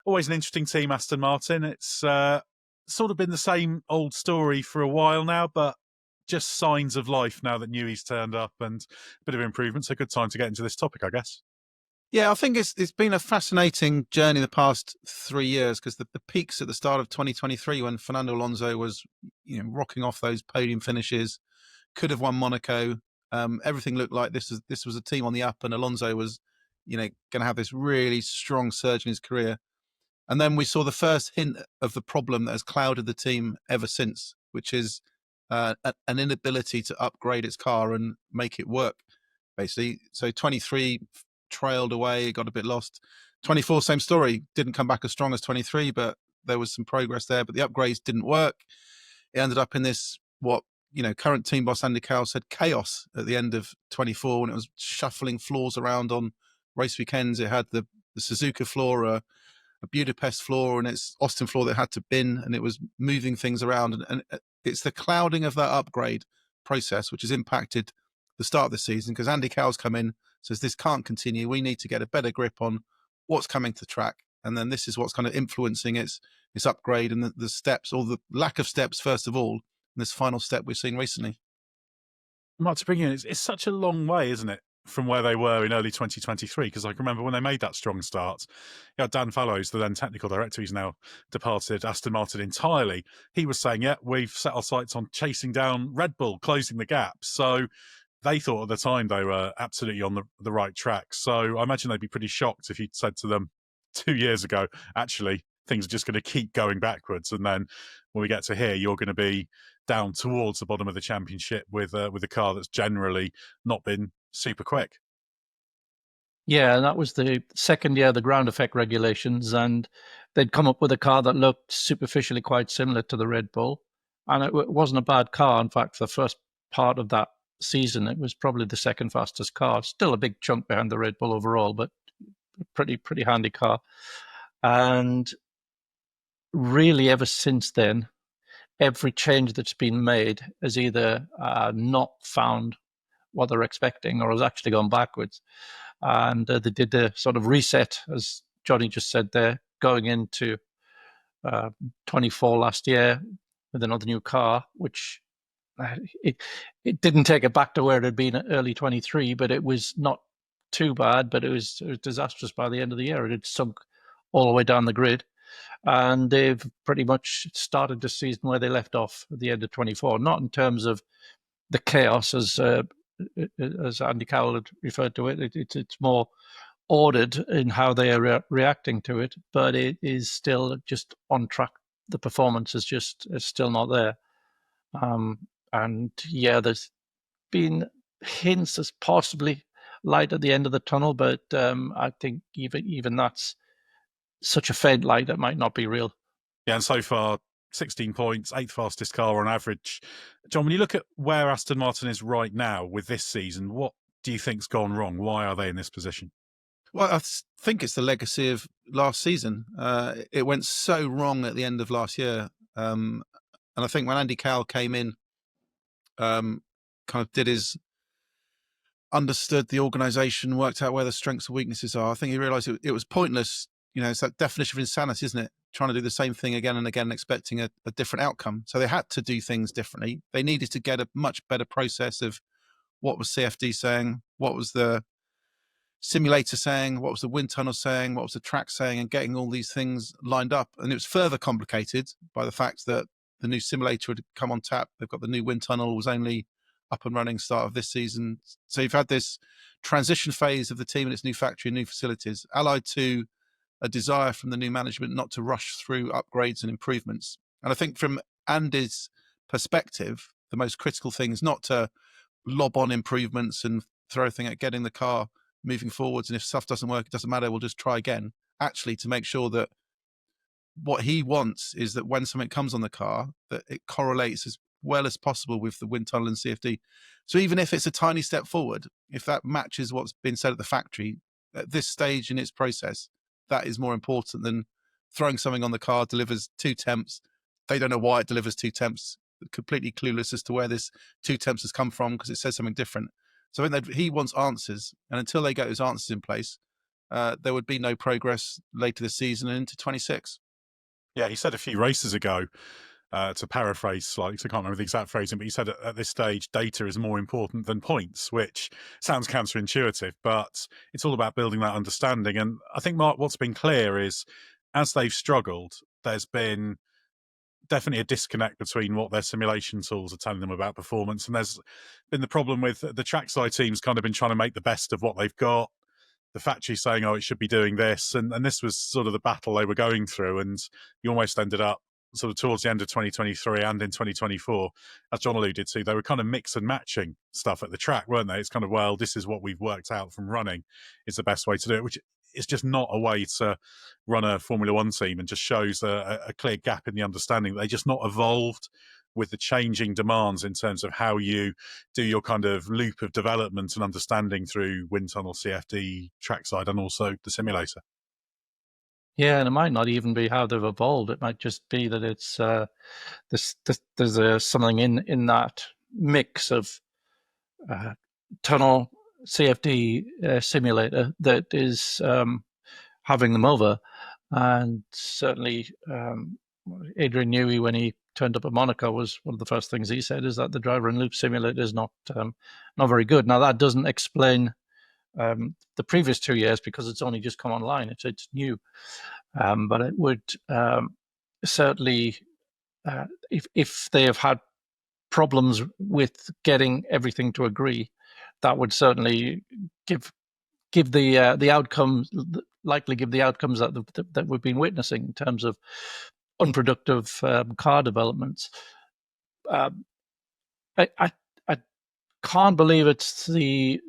always an interesting team, Aston Martin. It's sort of been the same old story for a while now, but just signs of life now that Newey's turned up and a bit of improvement. So good time to get into this topic, I guess. Yeah, I think it's been a fascinating journey the past 3 years, because the peaks at the start of 2023 when Fernando Alonso was rocking off those podium finishes, could have won Monaco. Everything looked like this was a team on the up, and Alonso was going to have this really strong surge in his career. And then we saw the first hint of the problem that has clouded the team ever since, which is an inability to upgrade its car and make it work, basically. So 23 trailed away, got a bit lost. 24, same story, didn't come back as strong as 23, but there was some progress there, but the upgrades didn't work. It ended up in this, current team boss Andy Cowell said, chaos at the end of 24, when it was shuffling floors around on race weekends. It had the Suzuka floor, a Budapest floor, and its Austin floor that had to bin, and it was moving things around. And it's the clouding of that upgrade process which has impacted the start of the season, because Andy Cowell's come in, says this can't continue. We need to get a better grip on what's coming to track. And then this is what's kind of influencing its upgrade and the steps, or the lack of steps, first of all, and this final step we've seen recently. Mark, to bring in, it's such a long way, isn't it, from where they were in early 2023? Because I can remember when they made that strong start, Dan Fallows, the then technical director, he's now departed Aston Martin entirely. He was saying, we've set our sights on chasing down Red Bull, closing the gap. So they thought at the time they were absolutely on the right track. So I imagine they'd be pretty shocked if you'd said to them 2 years ago, actually, things are just going to keep going backwards. And then when we get to here, you're going to be down towards the bottom of the championship with a car that's generally not been super quick. Yeah, and that was the second year of the ground effect regulations, and they'd come up with a car that looked superficially quite similar to the Red Bull, and it wasn't a bad car. In fact, for the first part of that season, it was probably the second fastest car. Still a big chunk behind the Red Bull overall, but pretty handy car. And really, ever since then, every change that's been made has either not found what they're expecting or has actually gone backwards. And they did a sort of reset, as Johnny just said there, going into 24 last year with another new car, which it didn't take it back to where it had been at early 23, but it was not too bad, but it was disastrous by the end of the year. It had sunk all the way down the grid. And they've pretty much started the season where they left off at the end of 24, not in terms of the chaos as Andy Cowell had referred to it. It's more ordered in how they are reacting to it, but it is still just on track. The performance is still not there. And yeah, there's been hints as possibly light at the end of the tunnel, but I think even that's such a faint light that might not be real. Yeah, and so far, 16 points, 8th fastest car on average. John, when you look at where Aston Martin is right now with this season, what do you think's gone wrong? Why are they in this position? Well, I think it's the legacy of last season. It went so wrong at the end of last year. And I think when Andy Cowell came in, kind of understood the organisation, worked out where the strengths and weaknesses are. I think he realised it was pointless. It's that definition of insanity, isn't it? Trying to do the same thing again and again, expecting a different outcome. So they had to do things differently. They needed to get a much better process of what was CFD saying, what was the simulator saying, what was the wind tunnel saying, what was the track saying, and getting all these things lined up. And it was further complicated by the fact that the new simulator had come on tap. They've got the new wind tunnel, was only up and running start of this season. So you've had this transition phase of the team in its new factory and new facilities, allied to a desire from the new management not to rush through upgrades and improvements. And I think from Andy's perspective, the most critical thing is not to lob on improvements and throw everything at getting the car moving forwards. And if stuff doesn't work, it doesn't matter, we'll just try again. Actually, to make sure that what he wants is that when something comes on the car, that it correlates as well as possible with the wind tunnel and CFD. So even if it's a tiny step forward, if that matches what's been said at the factory, at this stage in its process, that is more important than throwing something on the car, delivers 2 temps. They don't know why it delivers 2 temps, completely clueless as to where this 2 temps has come from because it says something different. So I think that he wants answers, and until they get those answers in place, there would be no progress later this season and into 26. Yeah, he said a few races ago, to paraphrase slightly, 'cause I can't remember the exact phrasing, but he said at this stage, data is more important than points, which sounds counterintuitive, but it's all about building that understanding. And I think, Mark, what's been clear is as they've struggled, there's been definitely a disconnect between what their simulation tools are telling them about performance. And there's been the problem with the trackside teams kind of been trying to make the best of what they've got. The factory saying, oh, it should be doing this. And this was sort of the battle they were going through. And you almost ended up sort of towards the end of 2023 and in 2024, as John alluded to, they were kind of mix and matching stuff at the track, weren't they? It's kind of, well, this is what we've worked out from running is the best way to do it, which is just not a way to run a Formula One team, and just shows a clear gap in the understanding that they just not evolved with the changing demands in terms of how you do your kind of loop of development and understanding through wind tunnel, CFD, trackside, and also the simulator. Yeah, and it might not even be how they've evolved. It might just be that it's there's something in that mix of tunnel CFD simulator that is having them over. And certainly Adrian Newey, when he turned up at Monaco, was one of the first things he said is that the driver in loop simulator is not very good. Now, that doesn't explain the previous 2 years because it's only just come online. It's new. But it would certainly, if they have had problems with getting everything to agree, that would certainly give the outcomes, likely give the outcomes that we've been witnessing in terms of unproductive car developments. I can't believe it's the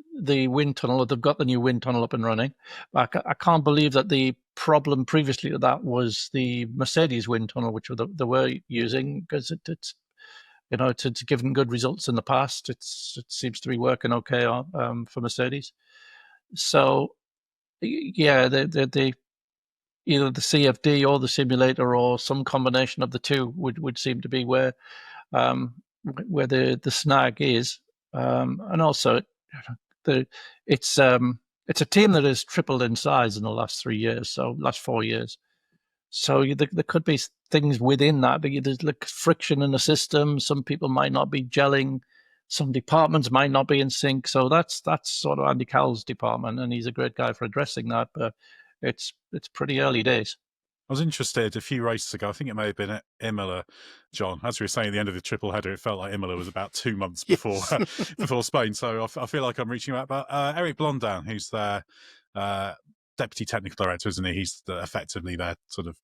wind tunnel. They've got the new wind tunnel up and running. I can't believe that the problem previously to that was the Mercedes wind tunnel, which they were using, because it's it's given good results in the past. It seems to be working okay for Mercedes. So yeah, the either the CFD or the simulator or some combination of the two would seem to be where the snag is. And also, it's a team that has tripled in size in the last 3 years, so last 4 years. So there could be things within that. There's like friction in the system. Some people might not be gelling. Some departments might not be in sync. So that's sort of Andy Cowell's department, and he's a great guy for addressing that. But it's pretty early days. I was interested a few races ago. I think it may have been at Imola, John. As we were saying at the end of the triple header, it felt like Imola was about 2 months before before Spain. So I feel like I'm reaching out. But Eric Blondin, who's their deputy technical director, isn't he? He's effectively their sort of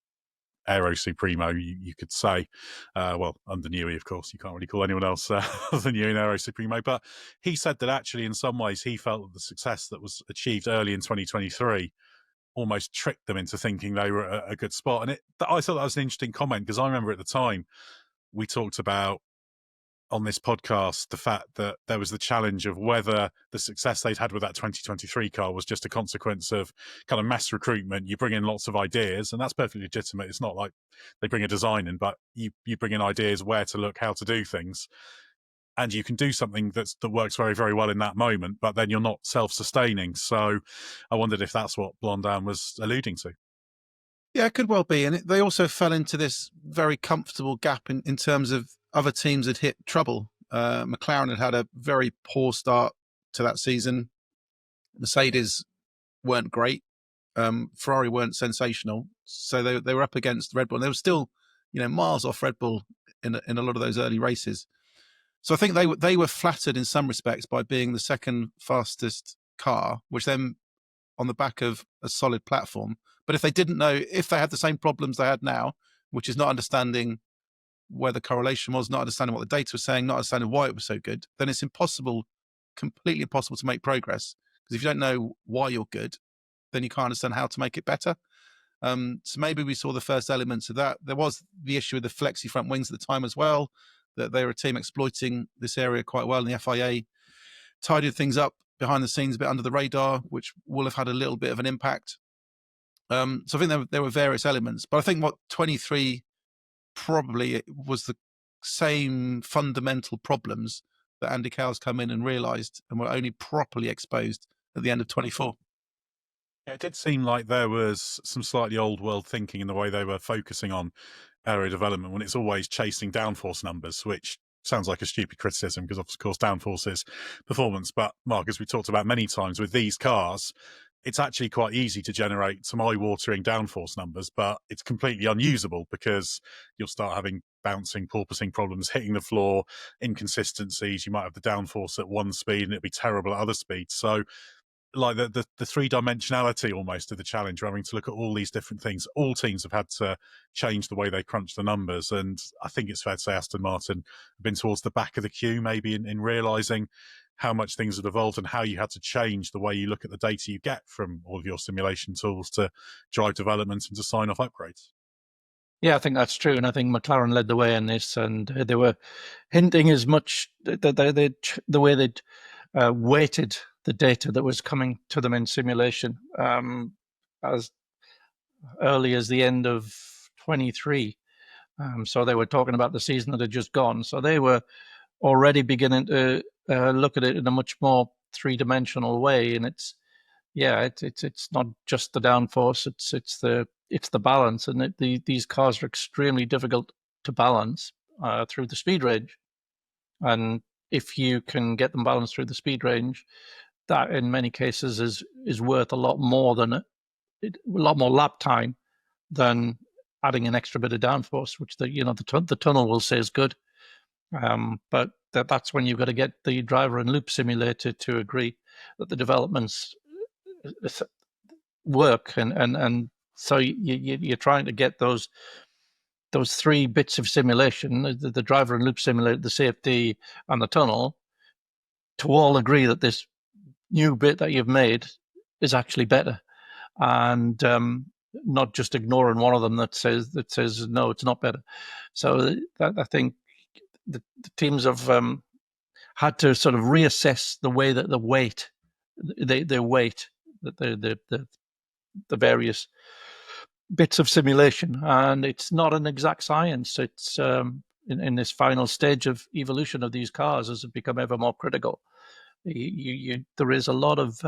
aero supremo, you could say. Well, under Newey, of course, you can't really call anyone else other than Newey an aero supremo. But he said that actually, in some ways, he felt that the success that was achieved early in 2023 almost tricked them into thinking they were at a good spot. And I thought that was an interesting comment, because I remember at the time we talked about on this podcast the fact that there was the challenge of whether the success they'd had with that 2023 car was just a consequence of kind of mass recruitment. You bring in lots of ideas, and that's perfectly legitimate. It's not like they bring a design in, but you bring in ideas where to look, how to do things. And you can do something that works very, very well in that moment, but then you're not self-sustaining. So I wondered if that's what Blondin was alluding to. Yeah, it could well be. And they also fell into this very comfortable gap in terms of other teams had hit trouble. McLaren had a very poor start to that season. Mercedes weren't great. Ferrari weren't sensational. So they were up against Red Bull. And they were still, miles off Red Bull in a lot of those early races. So I think they were flattered in some respects by being the second fastest car, which then on the back of a solid platform. But if they didn't know, if they had the same problems they had now, which is not understanding where the correlation was, not understanding what the data was saying, not understanding why it was so good, then it's completely impossible to make progress. Because if you don't know why you're good, then you can't understand how to make it better. So maybe we saw the first elements of that. There was the issue with the flexi front wings at the time as well, that they were a team exploiting this area quite well, and the FIA tidied things up behind the scenes, a bit under the radar, which will have had a little bit of an impact. So I think there were various elements, but I think what 23 probably was the same fundamental problems that Andy Cowell's come in and realised and were only properly exposed at the end of 24. It did seem like there was some slightly old world thinking in the way they were focusing on aero development when it's always chasing downforce numbers, which sounds like a stupid criticism because, of course, downforce is performance. But, Mark, as we talked about many times with these cars, it's actually quite easy to generate some eye-watering downforce numbers, but it's completely unusable because you'll start having bouncing, porpoising problems, hitting the floor, inconsistencies. You might have the downforce at one speed and it'll be terrible at other speeds. So, like the three-dimensionality almost of the challenge, having to look at all these different things. All teams have had to change the way they crunch the numbers, and I think it's fair to say Aston Martin have been towards the back of the queue maybe in realising how much things have evolved and how you had to change the way you look at the data you get from all of your simulation tools to drive development and to sign off upgrades. Yeah, I think that's true, and I think McLaren led the way in this, and they were hinting as much that the way they'd weighted the data that was coming to them in simulation as early as the end of 23. So they were talking about the season that had just gone. So they were already beginning to look at it in a much more three-dimensional way, and it's not just the downforce; it's the balance, and these cars are extremely difficult to balance through the speed range, and if you can get them balanced through the speed range, that in many cases is worth a lot more lap time than adding an extra bit of downforce, which the tunnel will say is good. But that's when you've got to get the driver and loop simulator to agree that the developments work, and so you're trying to get those three bits of simulation, the driver and loop simulator, the CFD, and the tunnel, to all agree that this new bit that you've made is actually better, and not just ignoring one of them that says no, it's not better. So I think the teams have had to sort of reassess the way that they weight the various bits of simulation, and it's not an exact science. It's in this final stage of evolution of these cars as it become ever more critical. There is a lot of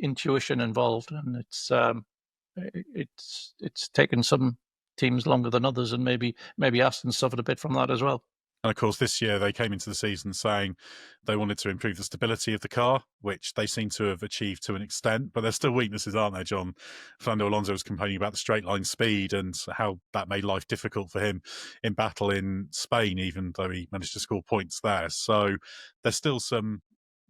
intuition involved, and it's taken some teams longer than others, and maybe Aston suffered a bit from that as well. And of course, this year they came into the season saying they wanted to improve the stability of the car, which they seem to have achieved to an extent. But there's still weaknesses, aren't there, John? Fernando Alonso was complaining about the straight line speed and how that made life difficult for him in battle in Spain, even though he managed to score points there. So there's still some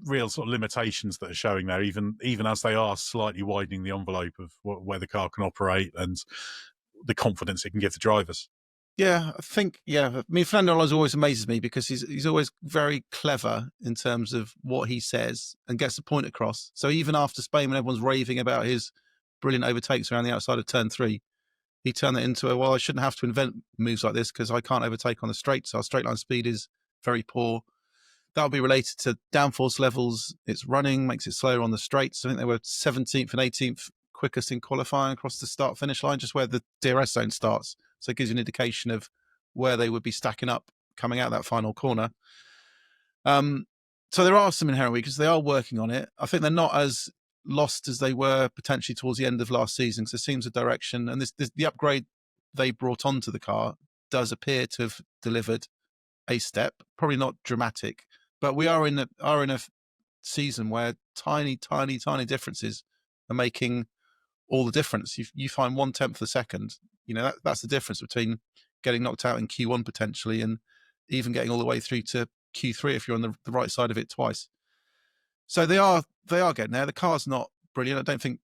real sort of limitations that are showing there, even as they are slightly widening the envelope of where the car can operate and the confidence it can give the drivers. Yeah, I think, I mean, Fernando Alonso always amazes me because he's always very clever in terms of what he says and gets the point across. So even after Spain, when everyone's raving about his brilliant overtakes around the outside of turn 3, he turned that into I shouldn't have to invent moves like this because I can't overtake on the straights. Our straight line speed is very poor. That'll be related to downforce levels. It's running, makes it slower on the straights. I think they were 17th and 18th quickest in qualifying across the start-finish line, just where the DRS zone starts. So it gives you an indication of where they would be stacking up coming out that final corner. So there are some inherent weaknesses. They are working on it. I think they're not as lost as they were potentially towards the end of last season, because it seems a direction. And the upgrade they brought onto the car does appear to have delivered a step, probably not dramatic, but we are in a season where tiny differences are making all the difference. You find 1/10 of a second. That's the difference between getting knocked out in Q1 potentially and even getting all the way through to Q3 if you're on the right side of it twice. So they are getting there. The car's not brilliant. I don't think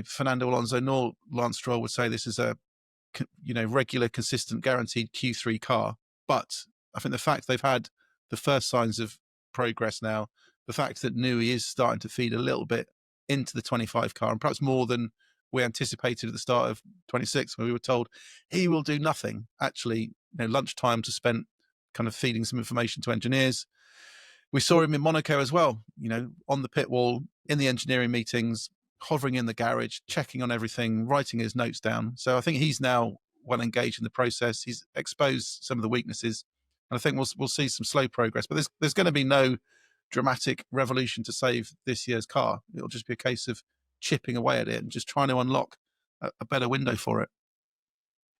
Fernando Alonso nor Lance Stroll would say this is a regular, consistent, guaranteed Q3 car. But I think the fact they've had the first signs of progress now, the fact that Newey is starting to feed a little bit into the 25 car, and perhaps more than we anticipated at the start of 26, when we were told he will do nothing. Actually, lunchtimes are spent kind of feeding some information to engineers. We saw him in Monaco as well, on the pit wall, in the engineering meetings, hovering in the garage, checking on everything, writing his notes down. So I think he's now well engaged in the process. He's exposed some of the weaknesses, and I think we'll see some slow progress. But there's going to be no dramatic revolution to save this year's car. It'll just be a case of chipping away at it and just trying to unlock a better window for it.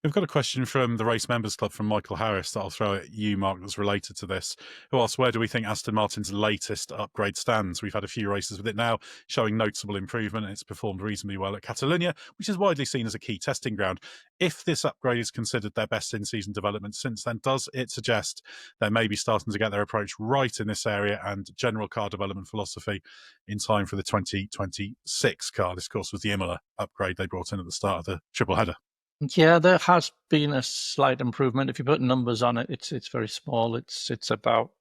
We've got a question from the Race Members Club from Michael Harris that I'll throw at you, Mark, that's related to this. Who asks, where do we think Aston Martin's latest upgrade stands? We've had a few races with it now, showing noticeable improvement, and it's performed reasonably well at Catalonia, which is widely seen as a key testing ground. If this upgrade is considered their best in-season development since then, does it suggest they may be starting to get their approach right in this area and general car development philosophy in time for the 2026 car? This, of course, was the Imola upgrade they brought in at the start of the triple header. Yeah, there has been a slight improvement. If you put numbers on it, it's very small. It's about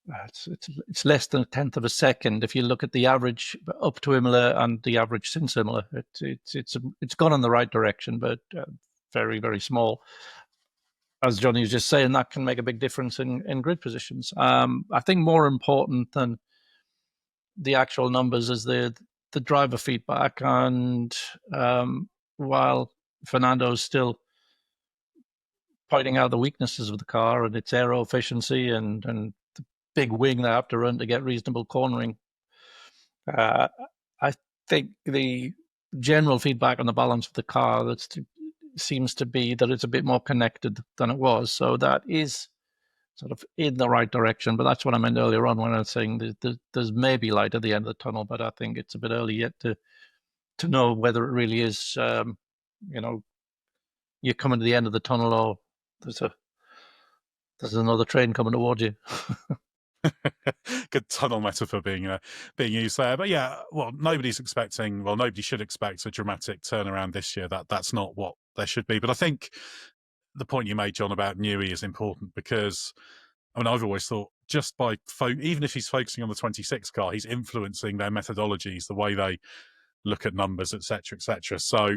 it's less than a tenth of a second. If you look at the average up to Imola and the average since Imola, it's gone in the right direction, but very, very small. As Johnny was just saying, that can make a big difference in grid positions. I think more important than the actual numbers is the driver feedback, and while Fernando's still pointing out the weaknesses of the car and its aero efficiency and the big wing they have to run to get reasonable cornering, I think the general feedback on the balance of the car seems to be that it's a bit more connected than it was. So that is sort of in the right direction. But that's what I meant earlier on when I was saying that there's maybe light at the end of the tunnel, but I think it's a bit early yet to know whether it really is, you're coming to the end of the tunnel or there's another train coming towards you. Good tunnel metaphor being used there. But yeah, nobody should expect a dramatic turnaround this year. That's not what there should be. But I think the point you made, John, about Newey is important because, I've always thought just by even if he's focusing on the 26 car, he's influencing their methodologies, the way they look at numbers, etc., etc. So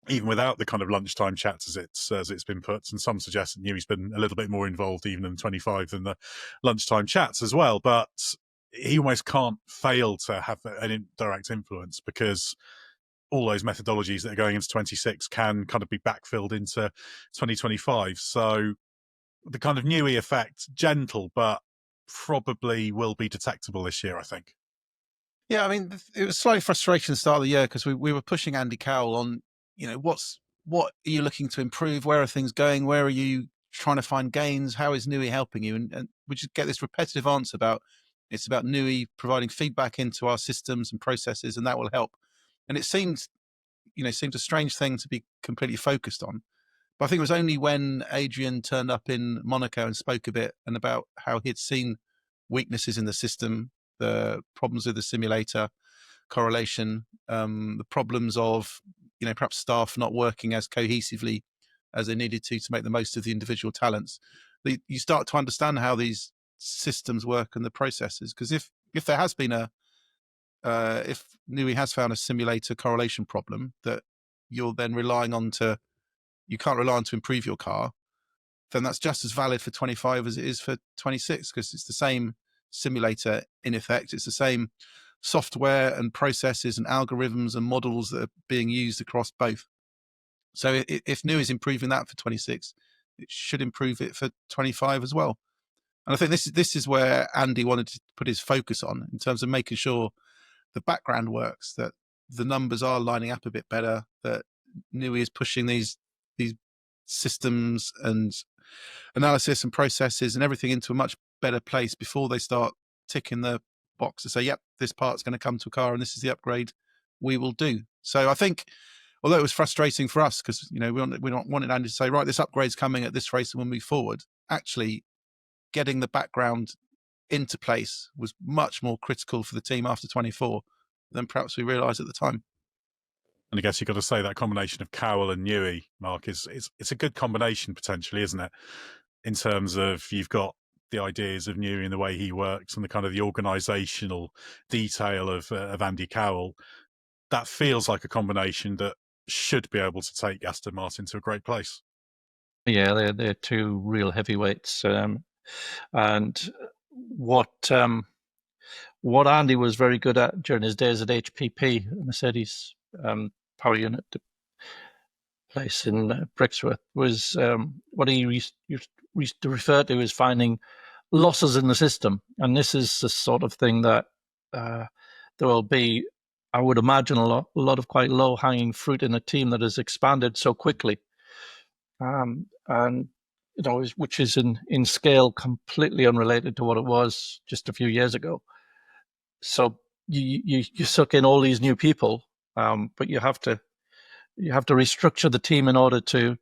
even without the kind of lunchtime chats as it's been put, and some suggest that Newey's been a little bit more involved even in 25 than the lunchtime chats as well, but he almost can't fail to have an indirect influence because all those methodologies that are going into 26 can kind of be backfilled into 2025. So the kind of Newey effect, gentle, but probably will be detectable this year, I think. Yeah, it was slightly frustrating at the start of the year because we were pushing Andy Cowell on, what are you looking to improve? Where are things going? Where are you trying to find gains? How is Newey helping you? And we just get this repetitive answer about it's about Newey providing feedback into our systems and processes, and that will help. And it seemed a strange thing to be completely focused on. But I think it was only when Adrian turned up in Monaco and spoke a bit and about how he'd seen weaknesses in the system, the problems with the simulator correlation, the problems of perhaps staff not working as cohesively as they needed to make the most of the individual talents. You start to understand how these systems work and the processes. Because if there has been if Newey has found a simulator correlation problem that you're then relying on you can't rely on to improve your car, then that's just as valid for 25 as it is for 26, because it's the same simulator in effect. It's the same software and processes and algorithms and models that are being used across both. So if Newey is improving that for 26, it should improve it for 25 as well. And I think this is where Andy wanted to put his focus on in terms of making sure the background works, that the numbers are lining up a bit better, that Newey is pushing these systems and analysis and processes and everything into a much better place before they start ticking the box to say, yep, this part's going to come to a car and this is the upgrade we will do. So I think, although it was frustrating for us because we don't wanted Andy to say, right, this upgrade's coming at this race and we'll move forward, actually getting the background into place was much more critical for the team after 24 than perhaps we realised at the time. And I guess you've got to say that combination of Cowell and Newey, Mark, it's a good combination potentially, isn't it? In terms of you've got the ideas of Newey and the way he works and the kind of the organisational detail of Andy Cowell. That feels like a combination that should be able to take Aston Martin to a great place. Yeah, they're two real heavyweights. And what Andy was very good at during his days at HPP, Mercedes power unit place in Brixworth, was what he used to refer to as finding losses in the system. And this is the sort of thing that there will be I would imagine a lot of quite low hanging fruit in a team that has expanded so quickly, and which is in scale completely unrelated to what it was just a few years ago. So you suck in all these new people, but you have to restructure the team in order to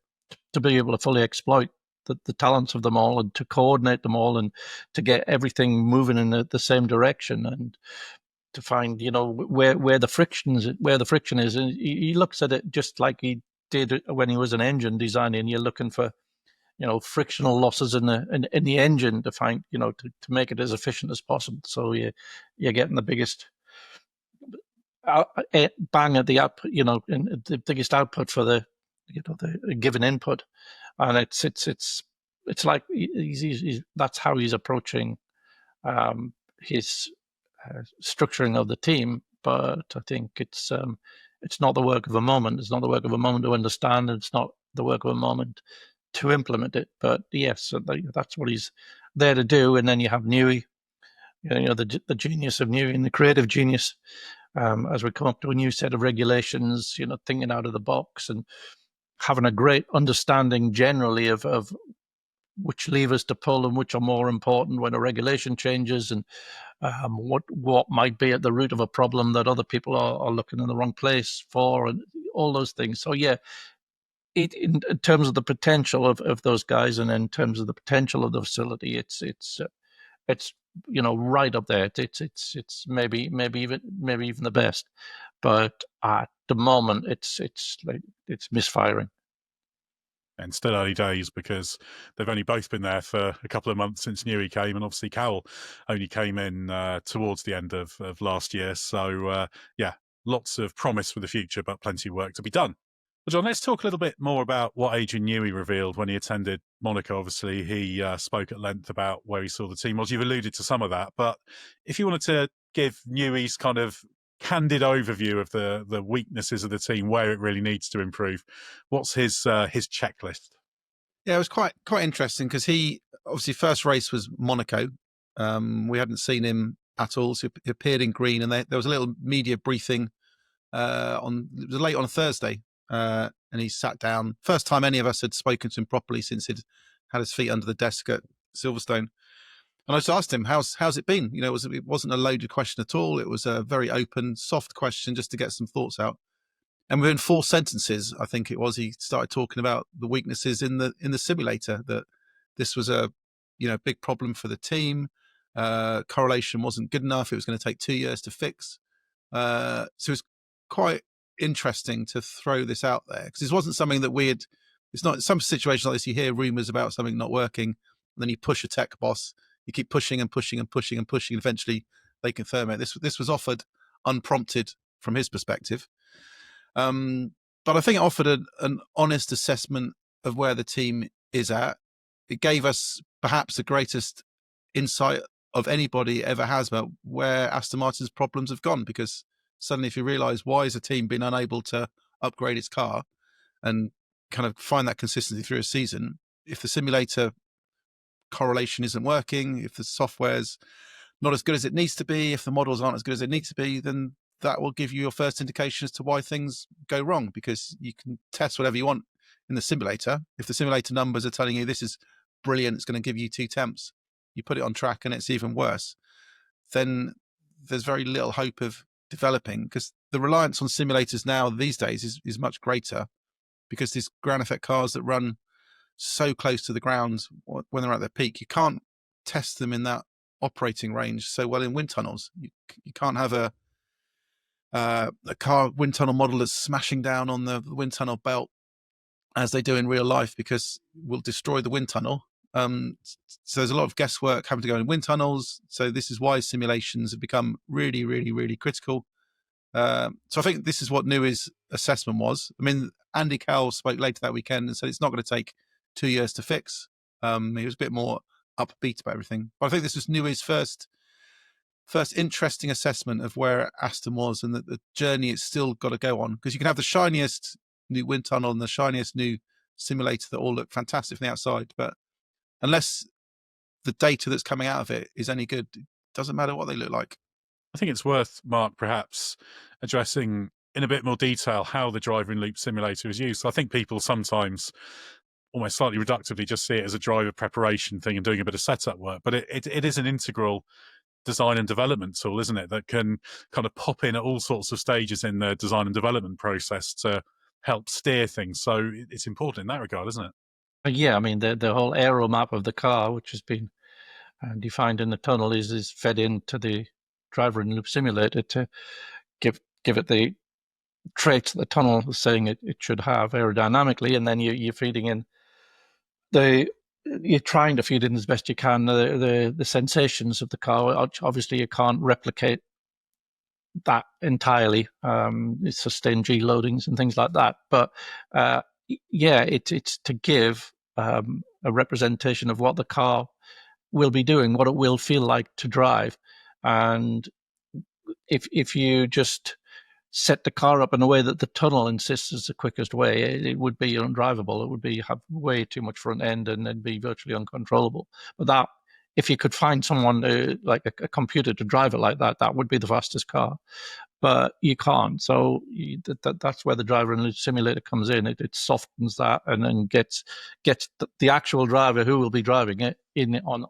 be able to fully exploit the talents of them all, and to coordinate them all, and to get everything moving in the same direction, and to find where the friction is. And he looks at it just like he did when he was an engine designing. You're looking for frictional losses in the engine to find to make it as efficient as possible. So you're getting the biggest bang at the up, and the biggest output for the the given input. And it's like he's that's how he's approaching his structuring of the team. But I think it's not the work of a moment. It's not the work of a moment to understand. It's not the work of a moment to implement it. But yes, that's what he's there to do. And then you have Newey, the genius of Newey, and the creative genius, as we come up to a new set of regulations, thinking out of the box and having a great understanding generally of which levers to pull and which are more important when a regulation changes, and what might be at the root of a problem that other people are looking in the wrong place for, and all those things. So yeah, in terms of the potential of those guys, and in terms of the potential of the facility, it's right up there. It's maybe even the best, but at the moment it's misfiring. And still early days, because they've only both been there for a couple of months since Newey came, and obviously Cowell only came in towards the end of last year. So yeah, lots of promise for the future, but plenty of work to be done. Well, John, let's talk a little bit more about what Adrian Newey revealed when he attended Monaco. Obviously, he spoke at length about where he saw the team was. You've alluded to some of that, but if you wanted to give Newey's kind of candid overview of the weaknesses of the team, where it really needs to improve, what's his checklist? Yeah, it was quite interesting, because he obviously first race was Monaco. We hadn't seen him at all, so he appeared in green, and there was a little media briefing it was late on a Thursday, and he sat down. First time any of us had spoken to him properly since he'd had his feet under the desk at Silverstone. And I just asked him, how's it been? It wasn't a loaded question at all. It was a very open, soft question just to get some thoughts out. And within 4 sentences, I think it was, he started talking about the weaknesses in the simulator, that this was a big problem for the team. Correlation wasn't good enough. It was going to take 2 years to fix. So it was quite interesting to throw this out there, because this wasn't something that it's not some situations like this. You hear rumors about something not working, and then you push a tech boss. You keep pushing and pushing and pushing and pushing, and eventually they confirm it. This was offered unprompted from his perspective. But I think it offered an honest assessment of where the team is at. It gave us perhaps the greatest insight of anybody ever has about where Aston Martin's problems have gone, because suddenly if you realise, why has a team been unable to upgrade its car and kind of find that consistency through a season? If the simulator correlation isn't working, if the software's not as good as it needs to be, if the models aren't as good as they need to be, then that will give you your first indication as to why things go wrong, because you can test whatever you want in the simulator. If the simulator numbers are telling you this is brilliant, it's going to give you 2 temps, you put it on track and it's even worse, then there's very little hope of developing, because the reliance on simulators now these days is much greater, because these ground effect cars that run so close to the ground when they're at their peak, you can't test them in that operating range so well in wind tunnels. You can't have a car wind tunnel model that's smashing down on the wind tunnel belt as they do in real life, because we'll destroy the wind tunnel. So there's a lot of guesswork having to go in wind tunnels. So this is why simulations have become really, really, really critical. So I think this is what Newey's assessment was. I mean, Andy Cowell spoke later that weekend and said it's not going to take 2 years to fix. He was a bit more upbeat about everything. But I think this was Newey's first interesting assessment of where Aston was, and that the journey it's still got to go on, because you can have the shiniest new wind tunnel and the shiniest new simulator that all look fantastic from the outside, but unless the data that's coming out of it is any good, it doesn't matter what they look like. I think it's worth, Mark, perhaps addressing in a bit more detail how the driving loop simulator is used. So I think people sometimes almost slightly reductively just see it as a driver preparation thing and doing a bit of setup work, but it is an integral design and development tool, isn't it, that can kind of pop in at all sorts of stages in the design and development process to help steer things. So it's important in that regard, isn't it? Yeah, I mean, the whole aero map of the car, which has been defined in the tunnel, is fed into the driver in loop simulator to give it the traits the tunnel is saying it should have aerodynamically, and then you're feeding in you're trying to feed in as best you can the sensations of the car. Obviously, you can't replicate that entirely. Sustained G loadings and things like that, but yeah, it's to give a representation of what the car will be doing, what it will feel like to drive, and if you just set the car up in a way that the tunnel insists is the quickest way, it would be undrivable. It would have way too much front end and then be virtually uncontrollable. But that, if you could find someone like a computer to drive it like that, that would be the fastest car. But you can't. So that's where the driver in loop simulator comes in. It softens that and then gets the actual driver who will be driving it in on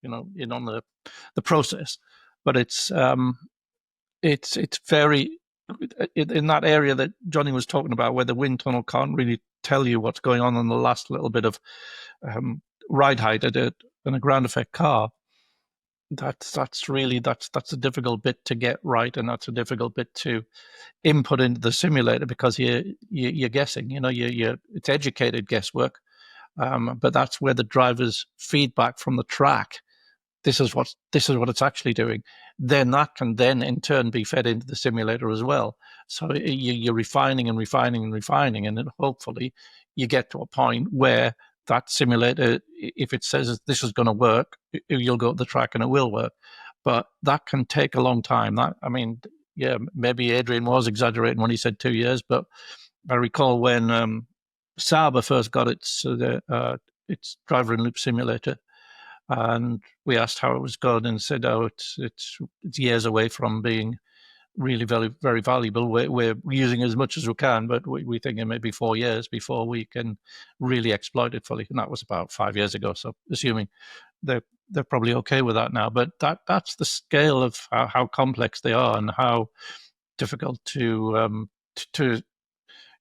the process. But it's very in that area that Johnny was talking about, where the wind tunnel can't really tell you what's going on the last little bit of ride height in a ground effect car. That's a difficult bit to get right, and that's a difficult bit to input into the simulator, because you're guessing. It's educated guesswork, but that's where the driver's feedback from the track. This is what it's actually doing. Then that can then in turn be fed into the simulator as well. So you're refining and refining and refining, and then hopefully you get to a point where that simulator, if it says this is going to work, you'll go to the track and it will work. But that can take a long time. Maybe Adrian was exaggerating when he said 2 years, but I recall when Sauber first got its driver in loop simulator, and we asked how it was going, and said, "Oh, it's years away from being really very, very valuable. We're using as much as we can, but we think it may be 4 years before we can really exploit it fully." And that was about 5 years ago. So assuming they're probably okay with that now. But that's the scale of how complex they are and how difficult to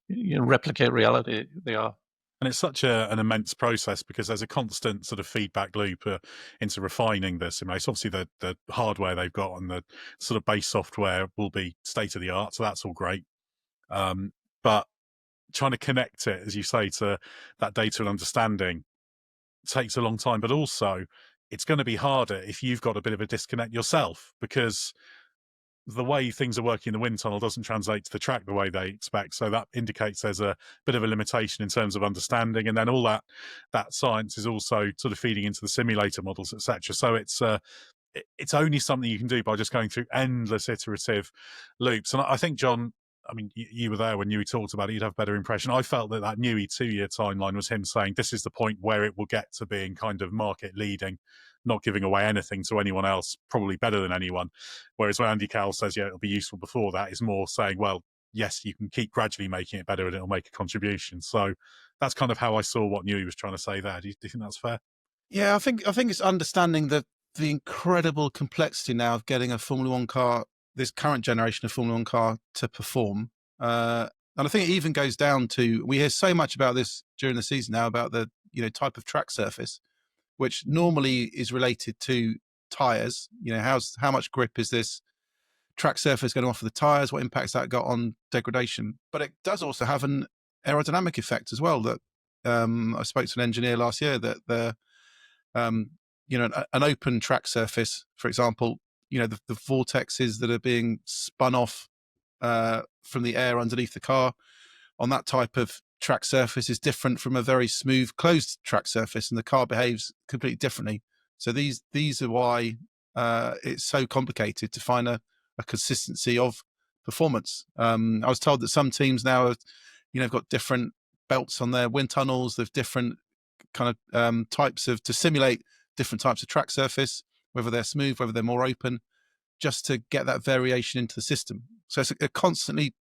replicate reality they are. And it's such an immense process, because there's a constant sort of feedback loop into refining the simulation. Obviously, the hardware they've got and the sort of base software will be state of the art, so that's all great. But trying to connect it, as you say, to that data and understanding takes a long time. But also, it's going to be harder if you've got a bit of a disconnect yourself, because the way things are working in the wind tunnel doesn't translate to the track the way they expect. So that indicates there's a bit of a limitation in terms of understanding. And then all that science is also sort of feeding into the simulator models, etc. So it's only something you can do by just going through endless iterative loops. And I think, John, I mean, you were there when Newey talked about it, you'd have a better impression. I felt that Newey 2-year timeline was him saying this is the point where it will get to being kind of market leading, not giving away anything to anyone else, probably better than anyone. Whereas when Andy Cowell says, yeah, it'll be useful before that, is more saying, well, yes, you can keep gradually making it better and it'll make a contribution. So that's kind of how I saw what Newey was trying to say there. Do you think that's fair? Yeah, I think it's understanding the incredible complexity now of getting a Formula One car, this current generation of Formula One car, to perform. And I think it even goes down to, we hear so much about this during the season now, about the type of track surface, which normally is related to tyres. How much grip is this track surface going to offer the tyres? What impact's that got on degradation? But it does also have an aerodynamic effect as well. That I spoke to an engineer last year that an open track surface, for example, the vortexes that are being spun off from the air underneath the car on that type of track surface is different from a very smooth closed track surface, and the car behaves completely differently. So these are why it's so complicated to find a consistency of performance. I was told that some teams now have got different belts on their wind tunnels. There's different kind of types to simulate different types of track surface, whether they're smooth, whether they're more open. just to get that variation into the system. So it's a constantly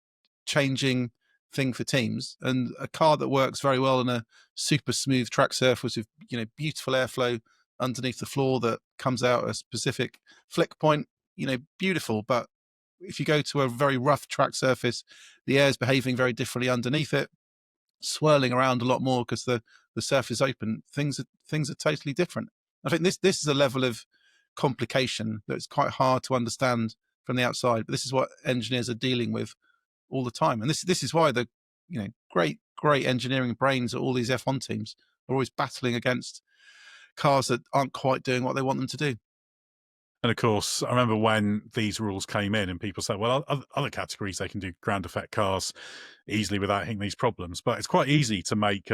changing thing for teams, and a car that works very well on a super smooth track surface with beautiful airflow underneath the floor that comes out a specific flick point, beautiful. But if you go to a very rough track surface, the air is behaving very differently underneath it, swirling around a lot more because the surface is open. Things are totally different. I think this is a level of complication that's quite hard to understand from the outside, but this is what engineers are dealing with all the time. And this is why the great engineering brains at all these F1 teams are always battling against cars that aren't quite doing what they want them to do. And of course, I remember when these rules came in and people said, well, other categories, they can do ground effect cars easily without hitting these problems. But it's quite easy to make,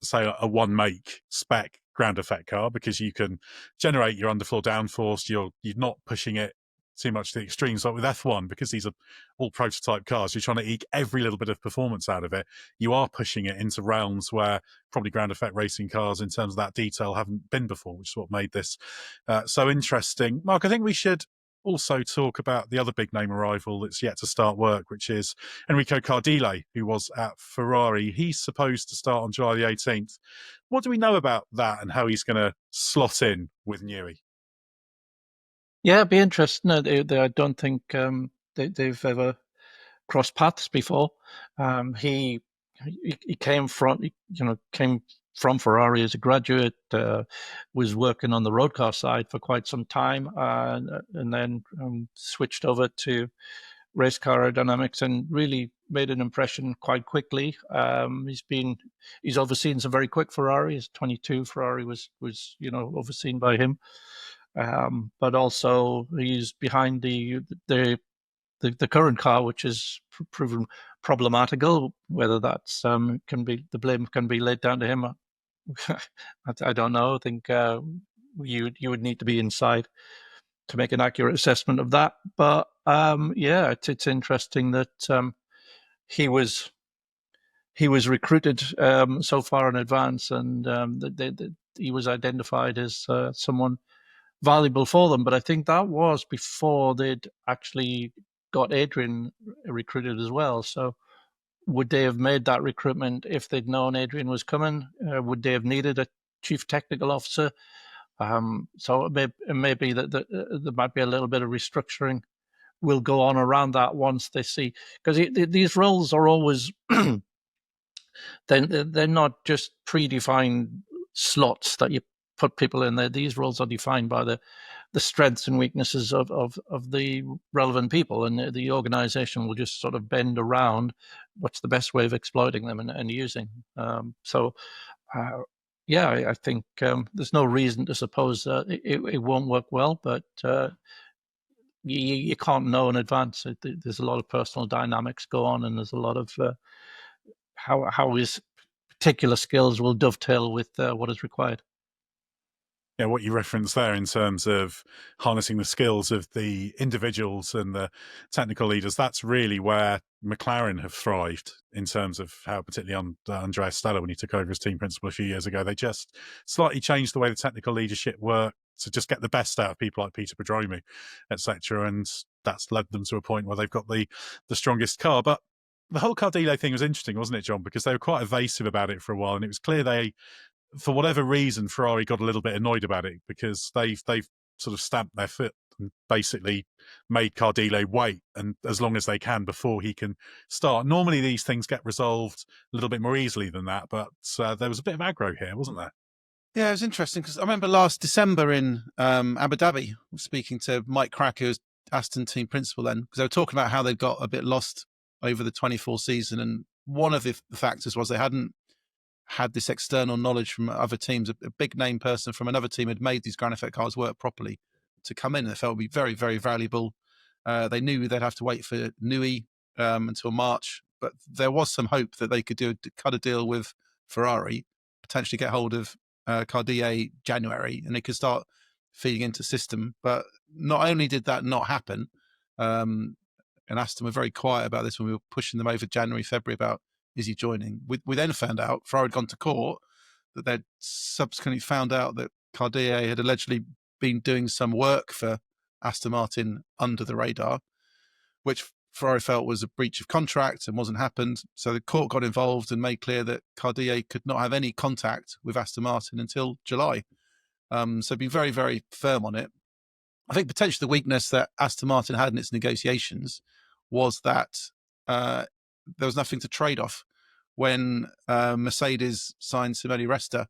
say, a one make spec ground effect car, because you can generate your underfloor downforce. You're not pushing it too much to the extremes. Like with F1, because these are all prototype cars, you're trying to eke every little bit of performance out of it. You are pushing it into realms where probably ground effect racing cars in terms of that detail haven't been before, which is what made this so interesting. Mark, I think we should also talk about the other big name arrival that's yet to start work, which is Enrico Cardile, who was at Ferrari. He's supposed to start on July the 18th. What do we know about that and how he's going to slot in with Newey? Yeah, it'd be interesting. No, I don't think they've ever crossed paths before. He came from Ferrari as a graduate, was working on the road car side for quite some time, and then switched over to race car aerodynamics and really made an impression quite quickly. He's overseen some very quick Ferraris. 22 Ferrari was overseen by him. But also he's behind the current car, which is proven problematical. Whether that's the blame can be laid down to him, I don't know. I think you would need to be inside to make an accurate assessment of that. But it's interesting that he was recruited so far in advance, and he was identified as someone valuable for them. But I think that was before they'd actually got Adrian recruited as well. So would they have made that recruitment if they'd known Adrian was coming? Would they have needed a chief technical officer? So it may be that there might be a little bit of restructuring will go on around that once they see, because these roles are always they're not just predefined slots that you put people in there. These roles are defined by the strengths and weaknesses of the relevant people, and the organization will just sort of bend around what's the best way of exploiting them and using. I think there's no reason to suppose it won't work well, but you can't know in advance. There's a lot of personal dynamics go on, and there's a lot of how his particular skills will dovetail with what is required. Yeah, what you referenced there in terms of harnessing the skills of the individuals and the technical leaders, that's really where McLaren have thrived in terms of how, particularly on Andreas Stella, when he took over as team principal a few years ago, they just slightly changed the way the technical leadership worked to just get the best out of people like Peter Pedromu, etc. And that's led them to a point where they've got the strongest car. But the whole Cardile thing was interesting, wasn't it, John? Because they were quite evasive about it for a while, and it was clear for whatever reason, Ferrari got a little bit annoyed about it, because they've sort of stamped their foot and basically made Cardile wait and as long as they can before he can start. Normally these things get resolved a little bit more easily than that, but there was a bit of aggro here, wasn't there? Yeah, it was interesting because I remember last December in Abu Dhabi, speaking to Mike Crack, who was Aston team principal then, because they were talking about how they'd got a bit lost over the 24 season, and one of the factors was they hadn't had this external knowledge from other teams. A big name person from another team had made these ground effect cars work properly to come in, and they felt would be very, very valuable. They knew they'd have to wait for Newey until March, but there was some hope that they could cut a deal with Ferrari, potentially get hold of Cardile January, and they could start feeding into system. But not only did that not happen, and Aston were very quiet about this when we were pushing them over January, February about, is he joining? We then found out, Ferrari had gone to court, that they'd subsequently found out that Cardile had allegedly been doing some work for Aston Martin under the radar, which Ferrari felt was a breach of contract and wasn't happened. So the court got involved and made clear that Cardile could not have any contact with Aston Martin until July. So be very, very firm on it. I think potentially the weakness that Aston Martin had in its negotiations was that there was nothing to trade off. When Mercedes signed Simone Resta,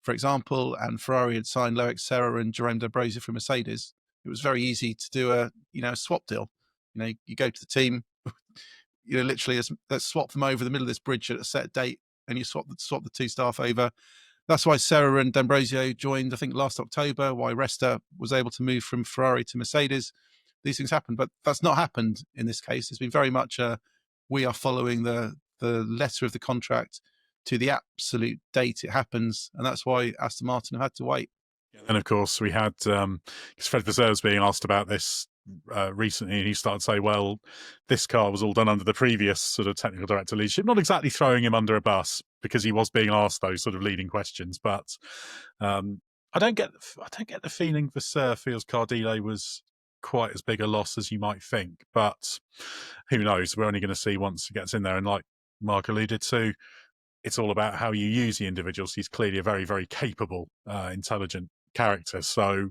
for example, and Ferrari had signed Loic Serra and Jerome D'Ambrosio for Mercedes, it was very easy to do a swap deal. You go to the team, literally let's swap them over the middle of this bridge at a set date, and you swap the two staff over. That's why Serra and D'Ambrosio joined, I think, last October, why Resta was able to move from Ferrari to Mercedes. These things happen, but that's not happened in this case. It's been very much we are following the letter of the contract to the absolute date it happens, and that's why Aston Martin have had to wait. And of course, we had because Fred Vasseur was being asked about this recently, and he started to say, well, this car was all done under the previous sort of technical director leadership. Not exactly throwing him under a bus, because he was being asked those sort of leading questions, but I don't get the feeling Vasseur feels Cardile was quite as big a loss as you might think, but who knows? We're only going to see once he gets in there. And like Mark alluded to, it's all about how you use the individuals. He's clearly a very, very capable, intelligent character. So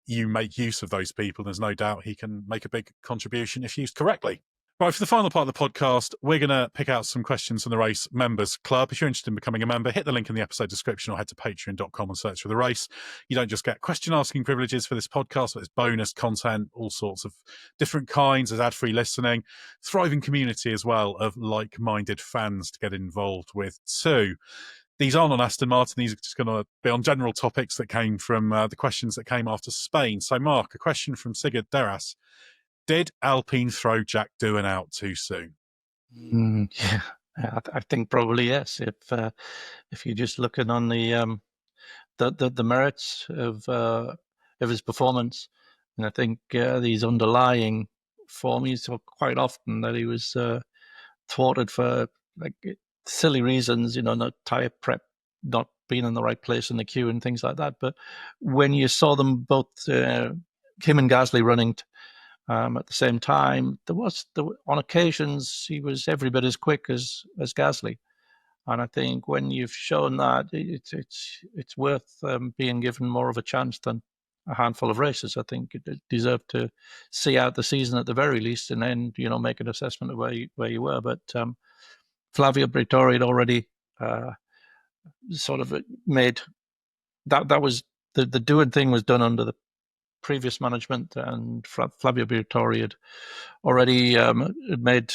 you make use of those people. There's no doubt he can make a big contribution if used correctly. Right, for the final part of the podcast, we're going to pick out some questions from the Race Members Club. If you're interested in becoming a member, hit the link in the episode description or head to patreon.com and search for The Race. You don't just get question asking privileges for this podcast, but there's bonus content, all sorts of different kinds. There's ad-free listening, thriving community as well of like-minded fans to get involved with too. These aren't on Aston Martin. These are just going to be on general topics that came from the questions that came after Spain. So, Mark, a question from Sigurd Deras. Did Alpine throw Jack Doohan out too soon? Yeah, I think probably yes. If you're just looking on the merits of his performance, and I think these underlying form, you saw quite often that he was thwarted for like silly reasons, not tyre prep, not being in the right place in the queue and things like that. But when you saw them both, him and Gasly running at the same time, on occasions he was every bit as quick as Gasly, and I think when you've shown that, it's worth being given more of a chance than a handful of races. I think it deserved to see out the season at the very least, and then make an assessment of where you were. But Flavio Briatore had already sort of made that was the Doohan thing was done under the previous management, and Flavio Briatore had already made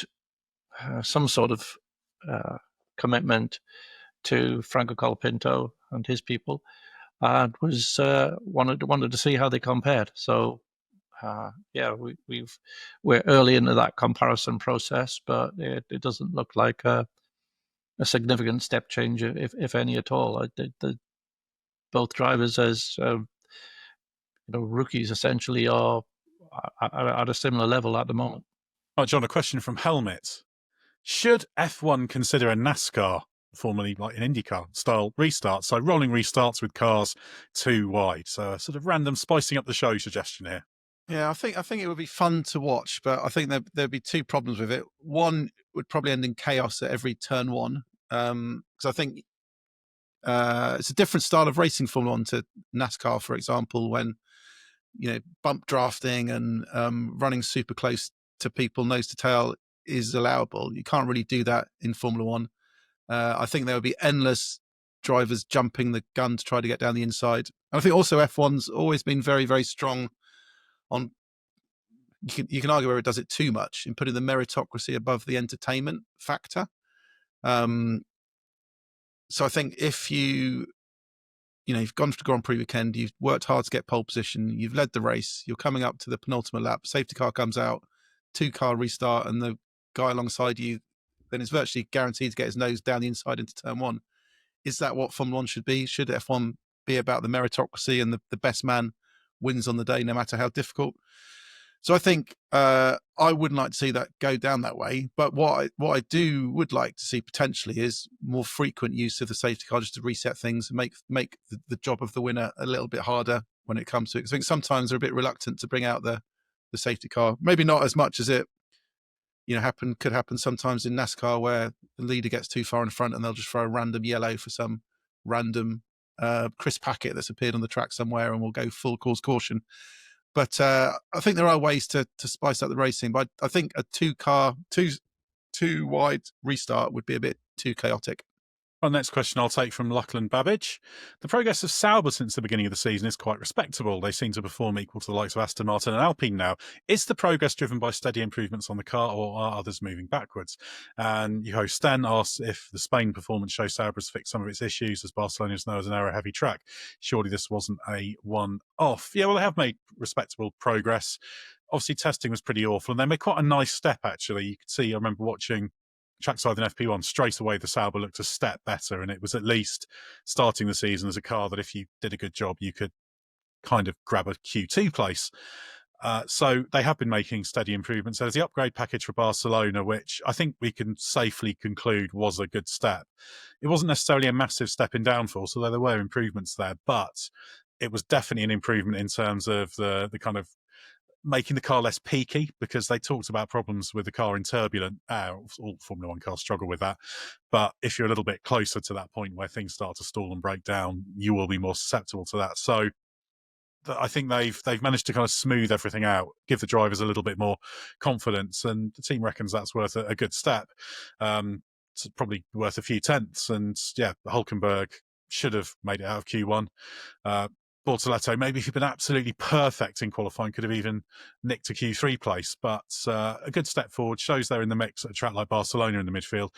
some sort of commitment to Franco Colapinto and his people, and was wanted to see how they compared. So we're early into that comparison process, but it doesn't look like a significant step change, if any at all. Both drivers as rookies essentially are at a similar level at the moment. Oh, John, a question from Helmet. Should F1 consider a NASCAR, formerly like an IndyCar style restart? So rolling restarts with cars too wide. So a sort of random spicing up the show suggestion here. Yeah, I think it would be fun to watch, but I think there'd be two problems with it. One would probably end in chaos at every turn one, because I think it's a different style of racing Formula One to NASCAR, for example, when bump drafting and running super close to people nose to tail is allowable. You can't really do that in Formula One. I think there would be endless drivers jumping the gun to try to get down the inside. And I think also F1's always been very, very strong on, you can argue where it does it too much, in putting the meritocracy above the entertainment factor. So I think if you've gone for the Grand Prix weekend, you've worked hard to get pole position, you've led the race, you're coming up to the penultimate lap, safety car comes out, 2-car restart, and the guy alongside you, then it's virtually guaranteed to get his nose down the inside into turn one. Is that what Formula One should be? Should F1 be about the meritocracy and the best man wins on the day, no matter how difficult? So I think I wouldn't like to see that go down that way. But what I would like to see potentially is more frequent use of the safety car just to reset things and make the job of the winner a little bit harder when it comes to it. I think sometimes they're a bit reluctant to bring out the the safety car. Maybe not as much as it, could happen sometimes in NASCAR, where the leader gets too far in front and they'll just throw a random yellow for some random Chris Packett that's appeared on the track somewhere, and will go full cause caution. But I think there are ways to spice up the racing. But I think a two wide restart would be a bit too chaotic. Our next question I'll take from Lachlan Babbage. The progress of Sauber since the beginning of the season is quite respectable. They seem to perform equal to the likes of Aston Martin and Alpine now. Is the progress driven by steady improvements on the car, or are others moving backwards? And your host Sten asks if the Spain performance shows Sauber has fixed some of its issues, as Barcelona is now as an aero-heavy track. Surely this wasn't a one-off. Yeah, well, they have made respectable progress. Obviously, testing was pretty awful, and they made quite a nice step, actually. You could see, I remember watching trackside in FP1, straight away the Sauber looked a step better, and it was at least starting the season as a car that if you did a good job, you could kind of grab a Q2 place. So they have been making steady improvements. There's the upgrade package for Barcelona, which I think we can safely conclude was a good step. It wasn't necessarily a massive step in downforce, although there were improvements there, but it was definitely an improvement in terms of the kind of making the car less peaky, because they talked about problems with the car in turbulent. All Formula One cars struggle with that. But if you're a little bit closer to that point where things start to stall and break down, you will be more susceptible to that. So I think they've managed to kind of smooth everything out, give the drivers a little bit more confidence, and the team reckons that's worth a good step. It's probably worth a few tenths. And yeah, Hulkenberg should have made it out of Q1. Bortoleto, maybe if he'd been absolutely perfect in qualifying, could have even nicked a Q3 place. But a good step forward, shows they're in the mix at a track like Barcelona in the midfield.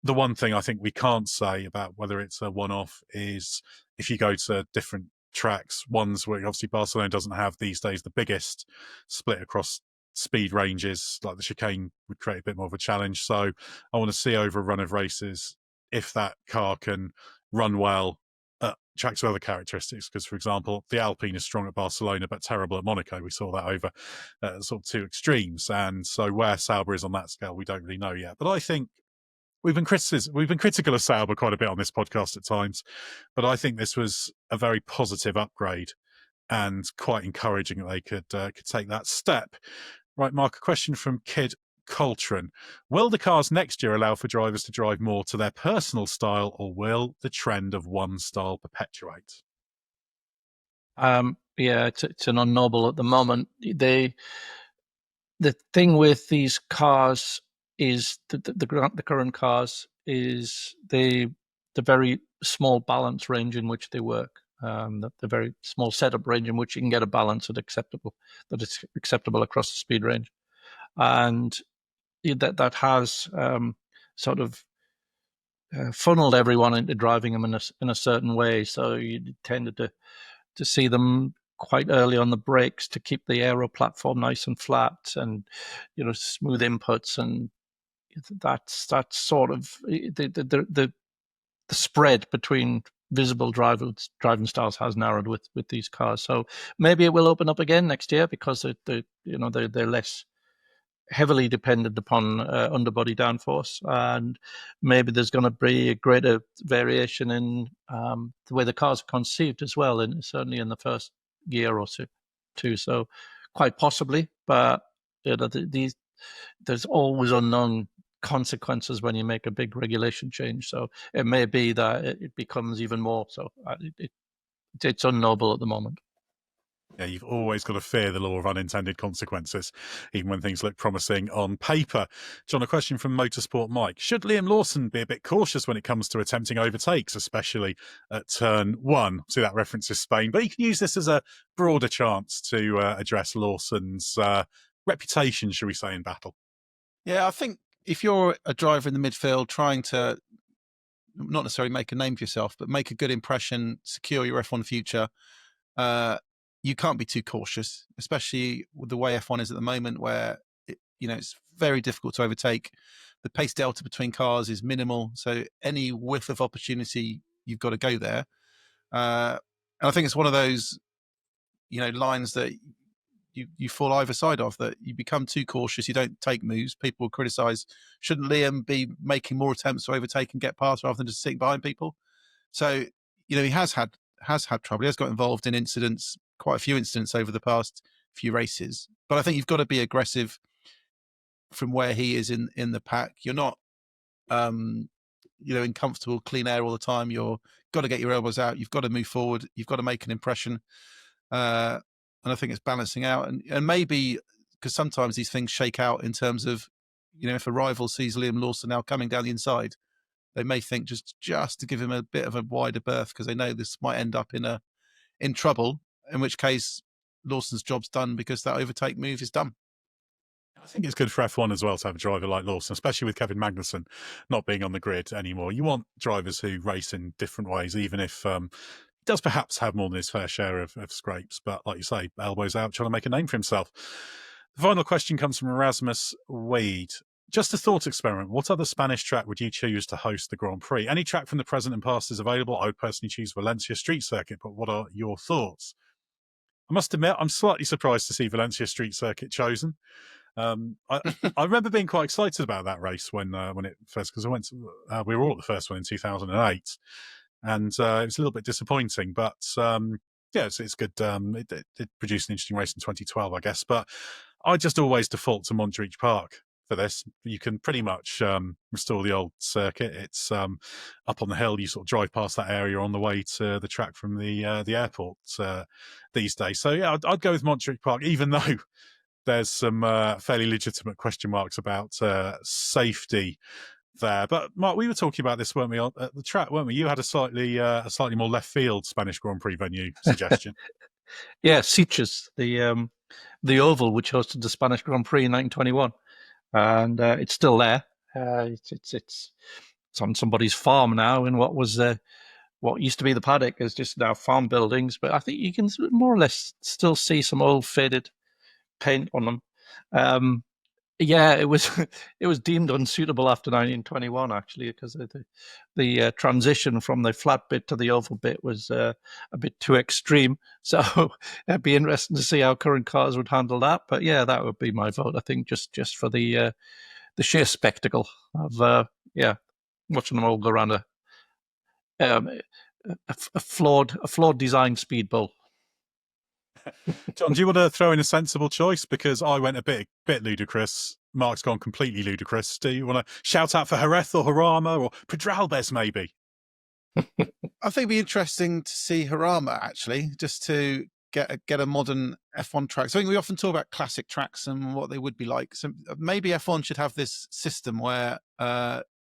The one thing I think we can't say about whether it's a one-off is if you go to different tracks, ones where obviously Barcelona doesn't have these days the biggest split across speed ranges, like the chicane would create a bit more of a challenge. So I want to see over a run of races if that car can run well tracks with other characteristics, because for example the Alpine is strong at Barcelona but terrible at Monaco. We saw that over sort of two extremes, and so where Sauber is on that scale we don't really know yet. But I think we've been critical of Sauber quite a bit on this podcast at times, but I think this was a very positive upgrade and quite encouraging that they could take that step. Right, Mark, a question from Kid Coltrane. Will the cars next year allow for drivers to drive more to their personal style, or will the trend of one style perpetuate? Yeah, it's an unknowable at the moment. The thing with these cars is the current cars is the very small balance range in which they work. The very small setup range in which you can get a balance that is acceptable across the speed range, and that has sort of funneled everyone into driving them in a certain way. So you tended to see them quite early on the brakes to keep the aero platform nice and flat, and smooth inputs, and that's sort of the spread between visible driving styles has narrowed with these cars. So maybe it will open up again next year, because they're less heavily dependent upon underbody downforce, and maybe there's going to be a greater variation in the way the cars are conceived as well, and certainly in the first year or two. So quite possibly, but there's always unknown consequences when you make a big regulation change. So it may be that it becomes even more so. It's unknowable at the moment. Yeah, you've always got to fear the law of unintended consequences, even when things look promising on paper. John, a question from Motorsport Mike. Should Liam Lawson be a bit cautious when it comes to attempting overtakes, especially at turn 1? See, that references Spain, but you can use this as a broader chance to address Lawson's reputation, shall we say, in battle. Yeah, I think if you're a driver in the midfield trying to not necessarily make a name for yourself, but make a good impression, secure your F1 future, you can't be too cautious, especially with the way F1 is at the moment, where it's very difficult to overtake. The pace delta between cars is minimal, so any whiff of opportunity, you've got to go there. And I think it's one of those, lines that you fall either side of, that you become too cautious, you don't take moves. People will criticise, shouldn't Liam be making more attempts to overtake and get past rather than just sitting behind people? So, he has had trouble. He has got involved in incidents, quite a few incidents over the past few races. But I think you've got to be aggressive from where he is in the pack. You're not, in comfortable, clean air all the time. You've got to get your elbows out. You've got to move forward. You've got to make an impression. And I think it's balancing out. And maybe because sometimes these things shake out in terms of, if a rival sees Liam Lawson now coming down the inside, they may think just to give him a bit of a wider berth because they know this might end up in trouble, in which case Lawson's job's done because that overtake move is done. I think it's good for F1 as well to have a driver like Lawson, especially with Kevin Magnussen not being on the grid anymore. You want drivers who race in different ways, even if he does perhaps have more than his fair share of scrapes. But like you say, elbows out, trying to make a name for himself. The final question comes from Erasmus Wade. Just a thought experiment. What other Spanish track would you choose to host the Grand Prix? Any track from the present and past is available. I would personally choose Valencia Street Circuit, but what are your thoughts? I must admit, I'm slightly surprised to see Valencia Street Circuit chosen. I remember being quite excited about that race when it first, because we were all at the first one in 2008, and it was a little bit disappointing. But it's good. It produced an interesting race in 2012, I guess. But I just always default to Montjuic Park for this. You can pretty much restore the old circuit. It's up on the hill. You sort of drive past that area on the way to the track from the airport these days. So yeah, I'd go with Montjuic Park, even though there's some fairly legitimate question marks about safety there. But Mark, we were talking about this, weren't we, at the track, weren't we? You had a slightly more left field Spanish Grand Prix venue suggestion. Yeah, Sitges, the oval which hosted the Spanish Grand Prix in 1921, and it's still there. It's on somebody's farm now in what used to be the paddock is just now farm buildings. But I think you can more or less still see some old faded paint on them. It was deemed unsuitable after 1921, actually, because the transition from the flat bit to the oval bit was a bit too extreme. So it'd be interesting to see how current cars would handle that. But yeah, that would be my vote. I think just for the sheer spectacle of watching them all go around a flawed design speed bull. John, do you want to throw in a sensible choice? Because I went a bit ludicrous. Mark's gone completely ludicrous. Do you want to shout out for Jerez or Jarama or Pedralbes maybe? I think it'd be interesting to see Jarama, actually, just to get a modern F1 track. So I think we often talk about classic tracks and what they would be like. So maybe F1 should have this system where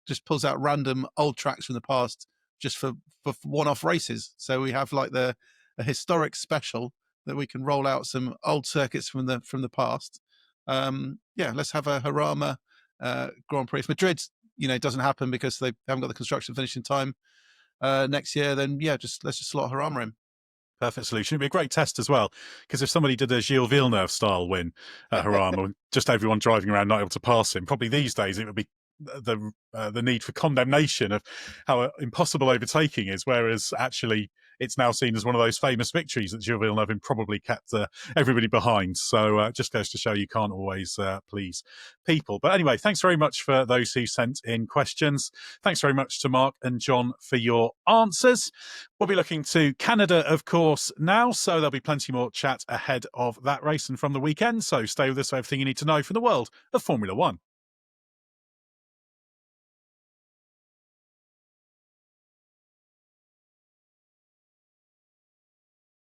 just pulls out random old tracks from the past just for one-off races. So we have like a historic special that we can roll out some old circuits from the past. Let's have a Jarama Grand Prix. If Madrid, doesn't happen because they haven't got the construction finished in time next year, then let's just slot Jarama in. Perfect solution. It'd be a great test as well, because if somebody did a Gilles Villeneuve style win at Jarama, just everyone driving around not able to pass him, probably these days it would be the need for condemnation of how impossible overtaking is, whereas actually it's now seen as one of those famous victories that Gilles Villeneuve probably kept everybody behind. So it just goes to show you can't always please people. But anyway, thanks very much for those who sent in questions. Thanks very much to Mark and John for your answers. We'll be looking to Canada, of course, now. So there'll be plenty more chat ahead of that race and from the weekend. So stay with us for everything you need to know from the world of Formula One.